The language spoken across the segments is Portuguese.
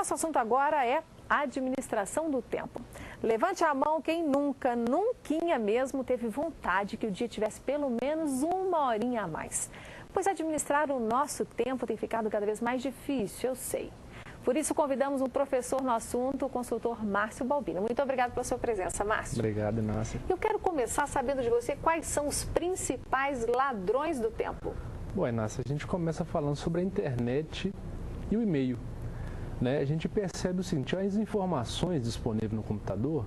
Nosso assunto agora é administração do tempo. Levante a mão quem nunca, nunquinha mesmo, teve vontade que o dia tivesse pelo menos uma horinha a mais. Pois administrar o nosso tempo tem ficado cada vez mais difícil, eu sei. Por isso, convidamos um professor no assunto, o consultor Márcio Balbino. Muito obrigado pela sua presença, Márcio. Obrigado, Inácia. Eu quero começar sabendo de você quais são os principais ladrões do tempo. Bom, Inácia, a gente começa falando sobre a internet e o e-mail. A gente percebe o seguinte, as informações disponíveis no computador,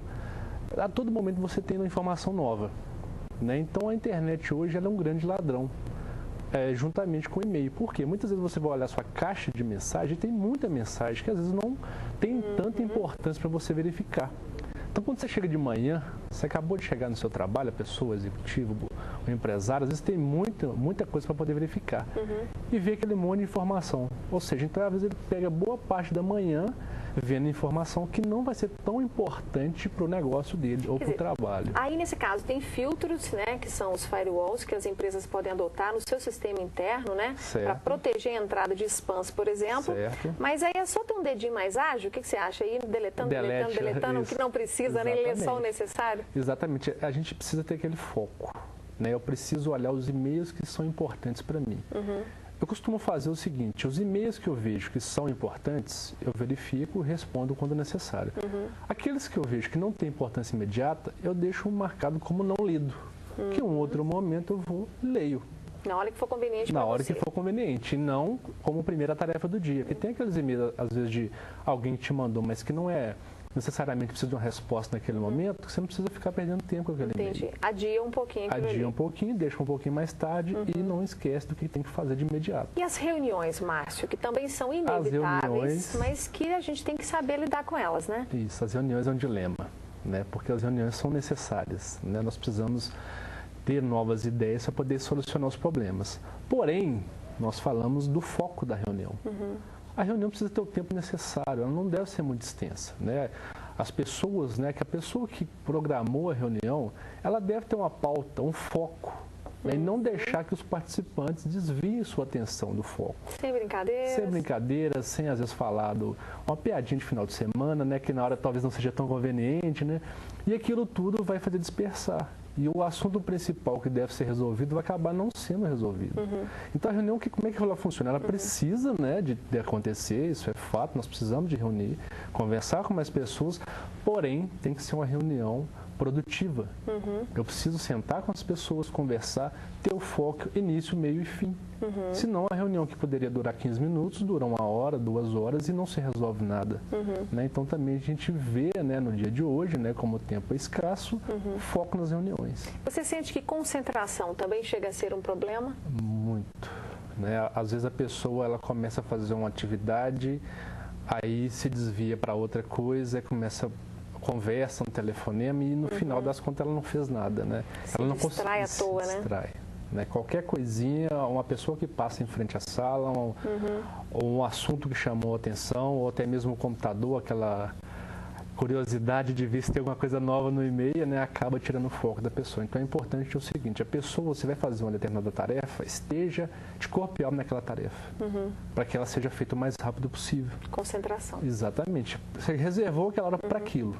a todo momento você tem uma informação nova. Então, a internet hoje ela é um grande ladrão. Juntamente com o e-mail. Por quê? Muitas vezes você vai olhar a sua caixa de mensagem e tem muita mensagem que às vezes não tem tanta importância para você verificar. Então, quando você chega de manhã, você acabou de chegar no seu trabalho, a pessoa, o executivo, o empresário, às vezes tem muita coisa para poder verificar. E vê aquele monte de informação. Ou seja, então às vezes ele pega boa parte da manhã vendo informação que não vai ser tão importante para o negócio dele ou para o trabalho. Aí, nesse caso, tem filtros, que são os firewalls que as empresas podem adotar no seu sistema interno, para proteger a entrada de spams, por exemplo. Certo. Mas aí é só ter um dedinho mais ágil, o que você acha? Ir deletando o que não precisa, nem ler só o necessário? Exatamente. A gente precisa ter aquele foco. Eu preciso olhar os e-mails que são importantes para mim. Eu costumo fazer o seguinte, os e-mails que eu vejo que são importantes, eu verifico e respondo quando necessário. Aqueles que eu vejo que não têm importância imediata, eu deixo marcado como não lido. Que em um outro momento eu vou leio. Na hora que for conveniente para você. Na hora que for conveniente, e não como primeira tarefa do dia. Porque tem aqueles e-mails, às vezes, de alguém que te mandou, mas que não é necessariamente precisa de uma resposta naquele momento, que você não precisa ficar perdendo tempo com aquele e-mail. Entendi. Adia um pouquinho. Adia um pouquinho, deixa um pouquinho mais tarde e não esquece do que tem que fazer de imediato. E as reuniões, Márcio, que também são inevitáveis, mas que a gente tem que saber lidar com elas, né? Isso, as reuniões é um dilema, porque as reuniões são necessárias, Nós precisamos ter novas ideias para poder solucionar os problemas. Porém, nós falamos do foco da reunião. A reunião precisa ter o tempo necessário, ela não deve ser muito extensa, As pessoas, que a pessoa que programou a reunião, ela deve ter uma pauta, um foco, e não deixar que os participantes desviem sua atenção do foco. Sem brincadeiras. Sem brincadeiras, sem às vezes falar uma piadinha de final de semana, que na hora talvez não seja tão conveniente, E aquilo tudo vai fazer dispersar. E o assunto principal que deve ser resolvido vai acabar não sendo resolvido. Então a reunião, como é que ela funciona? Ela precisa de acontecer, isso é fato, nós precisamos de reunir, conversar com mais pessoas, porém tem que ser uma reunião produtiva. Eu preciso sentar com as pessoas, conversar, ter o foco, início, meio e fim. Senão a reunião que poderia durar 15 minutos, dura 1 hora, 2 horas e não se resolve nada. Então também a gente vê no dia de hoje, como o tempo é escasso, foco nas reuniões. Você sente que concentração também chega a ser um problema? Muito. Às vezes a pessoa ela começa a fazer uma atividade, aí se desvia para outra coisa, começa conversa, um telefonema e no final das contas ela não fez nada, Ela não distrai à toa, distrai, Qualquer coisinha, uma pessoa que passa em frente à sala, um assunto que chamou a atenção, ou até mesmo o computador, aquela curiosidade de ver se tem alguma coisa nova no e-mail, acaba tirando o foco da pessoa. Então é importante o seguinte, a pessoa, você vai fazer uma determinada tarefa, esteja de corpo e alma naquela tarefa, para que ela seja feita o mais rápido possível. Concentração. Exatamente. Você reservou aquela hora para aquilo.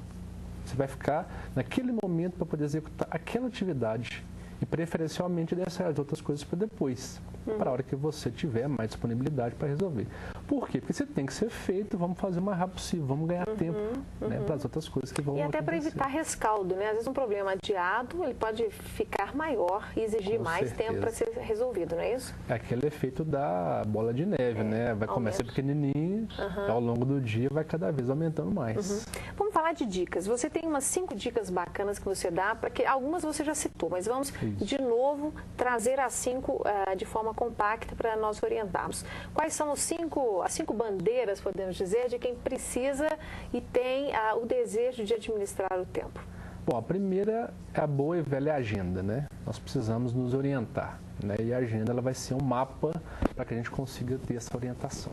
Você vai ficar naquele momento para poder executar aquela atividade e preferencialmente deixar as outras coisas para depois, para a hora que você tiver mais disponibilidade para resolver. Por quê? Porque você tem que ser feito, vamos fazer o mais rápido possível, vamos ganhar tempo para as outras coisas que vão acontecer. E até para evitar rescaldo, Às vezes um problema adiado, ele pode ficar maior e exigir mais tempo para ser resolvido, não é isso? É aquele efeito da bola de neve, Vai começar pequenininho, ao longo do dia vai cada vez aumentando mais. Vamos falar de dicas. Você tem umas 5 dicas bacanas que você dá, para que algumas você já citou, mas vamos de novo trazer as 5 de forma compacta para nós orientarmos. Quais são as 5 bandeiras, podemos dizer, de quem precisa e tem o desejo de administrar o tempo? Bom, a primeira é a boa e velha agenda, Nós precisamos nos orientar, E a agenda ela vai ser um mapa para que a gente consiga ter essa orientação.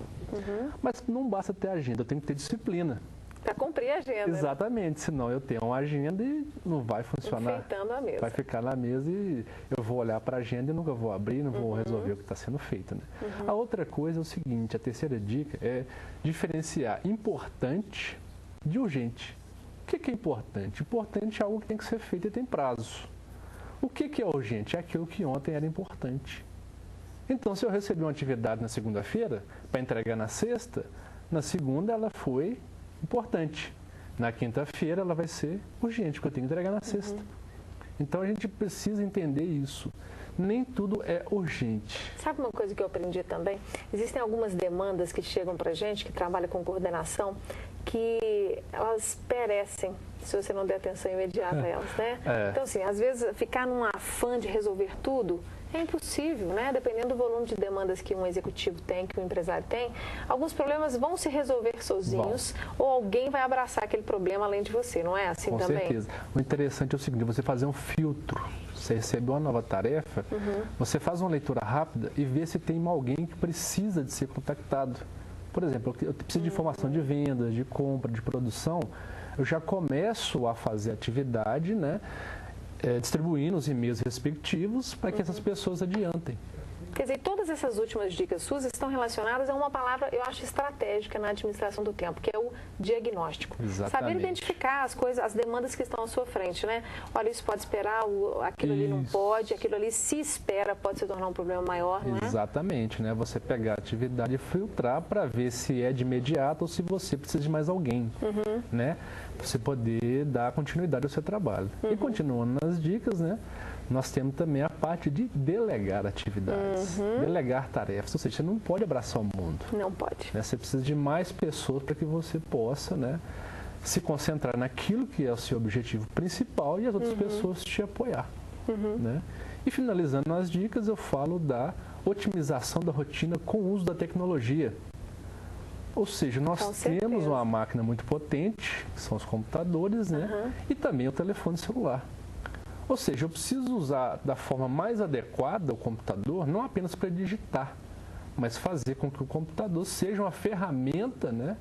Mas não basta ter agenda, eu tenho que ter disciplina. Para cumprir a agenda. Exatamente, senão eu tenho uma agenda e não vai funcionar. Enfeitando a mesa. Vai ficar na mesa e eu vou olhar para a agenda e nunca vou abrir, não vou resolver o que está sendo feito. Né? A outra coisa é o seguinte, a terceira dica é diferenciar importante de urgente. O que é importante? Importante é algo que tem que ser feito e tem prazo. O que é urgente? É aquilo que ontem era importante. Então, se eu recebi uma atividade na segunda-feira para entregar na sexta, na segunda ela foi importante. Na quinta-feira ela vai ser urgente, porque eu tenho que entregar na sexta. Então a gente precisa entender isso. Nem tudo é urgente. Sabe uma coisa que eu aprendi também? Existem algumas demandas que chegam para a gente, que trabalha com coordenação, que elas perecem se você não der atenção imediata a elas, né? Então, assim, às vezes ficar num afã de resolver tudo é impossível, né? Dependendo do volume de demandas que um executivo tem, que um empresário tem, alguns problemas vão se resolver sozinhos ou alguém vai abraçar aquele problema além de você, não é assim também? Com certeza. O interessante é o seguinte, você fazer um filtro. Você recebeu uma nova tarefa, você faz uma leitura rápida e vê se tem alguém que precisa de ser contactado. Por exemplo, eu preciso de informação de vendas, de compra, de produção, eu já começo a fazer atividade, né? Distribuindo os e-mails respectivos para que essas pessoas adiantem. Quer dizer, todas essas últimas dicas suas estão relacionadas a uma palavra, eu acho, estratégica na administração do tempo, que é o diagnóstico. Exatamente. Saber identificar as coisas, as demandas que estão à sua frente, né? Olha, isso pode esperar, aquilo ali não pode, aquilo ali se espera pode se tornar um problema maior, não é? Exatamente, né? Você pegar a atividade e filtrar para ver se é de imediato ou se você precisa de mais alguém, né? Para você poder dar continuidade ao seu trabalho. E continuando nas dicas, né? Nós temos também a parte de delegar atividades, delegar tarefas, ou seja, você não pode abraçar o mundo. Não pode. Né? Você precisa de mais pessoas para que você possa, né, se concentrar naquilo que é o seu objetivo principal e as outras pessoas te apoiar. Né? E finalizando as dicas, eu falo da otimização da rotina com o uso da tecnologia. Ou seja, nós temos uma máquina muito potente, que são os computadores, né? E também o telefone celular. Ou seja, eu preciso usar da forma mais adequada o computador, não apenas para digitar, mas fazer com que o computador seja uma ferramenta, né,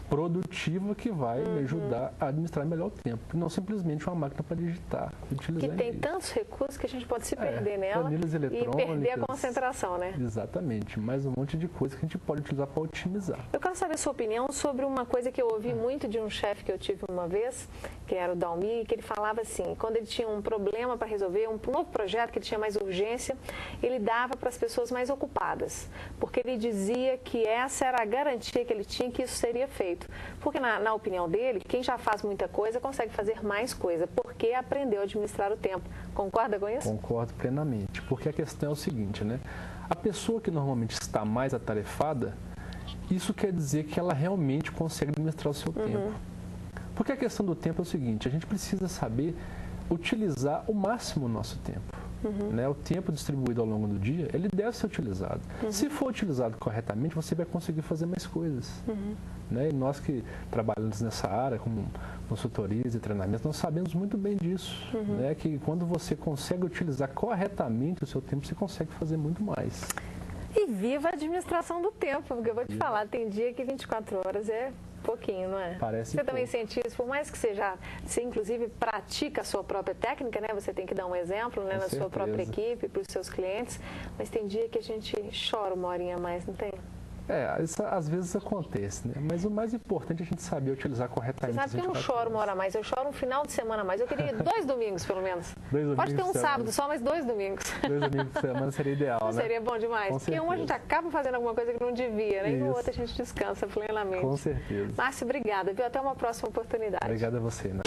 produtiva que vai me ajudar a administrar melhor o tempo. E não simplesmente uma máquina para digitar, utilizar. Que tem tantos recursos que a gente pode se perder nela planilhas eletrônicas, e perder a concentração, né? Exatamente, mais um monte de coisa que a gente pode utilizar para otimizar. Eu quero saber a sua opinião sobre uma coisa que eu ouvi muito de um chefe que eu tive uma vez, que era o Dalmi, que ele falava assim, quando ele tinha um problema para resolver, um novo projeto que ele tinha mais urgência, ele dava para as pessoas mais ocupadas, porque ele dizia que essa era a garantia que ele tinha que isso seria feito. Porque, na opinião dele, quem já faz muita coisa consegue fazer mais coisa, porque aprendeu a administrar o tempo. Concorda com isso? Concordo plenamente, porque a questão é o seguinte, né? A pessoa que normalmente está mais atarefada, isso quer dizer que ela realmente consegue administrar o seu tempo. Porque a questão do tempo é o seguinte, a gente precisa saber utilizar o máximo o nosso tempo. Né? O tempo distribuído ao longo do dia, ele deve ser utilizado. Se for utilizado corretamente, você vai conseguir fazer mais coisas. Né? E nós que trabalhamos nessa área, como consultorias e treinamentos, nós sabemos muito bem disso. Né? Que quando você consegue utilizar corretamente o seu tempo, você consegue fazer muito mais. E viva a administração do tempo, porque eu vou te falar, tem dia que 24 horas é pouquinho, não é? Parece Você também sente isso, por mais que você inclusive pratica a sua própria técnica, né? Você tem que dar um exemplo, né, na sua própria equipe, para os seus clientes, mas tem dia que a gente chora uma horinha a mais, não tem? Isso às vezes acontece, né? Mas o mais importante é a gente saber utilizar corretamente. Você sabe que eu não choro uma hora a mais, eu choro um final de semana a mais. Eu queria 2 domingos, pelo menos. Pode ter um sábado só, mas 2 domingos. 2 domingos por semana seria ideal, né? Seria bom demais. Porque um a gente acaba fazendo alguma coisa que não devia, né? E no outro a gente descansa plenamente. Com certeza. Márcio, obrigada, viu? Até uma próxima oportunidade. Obrigado a você, né?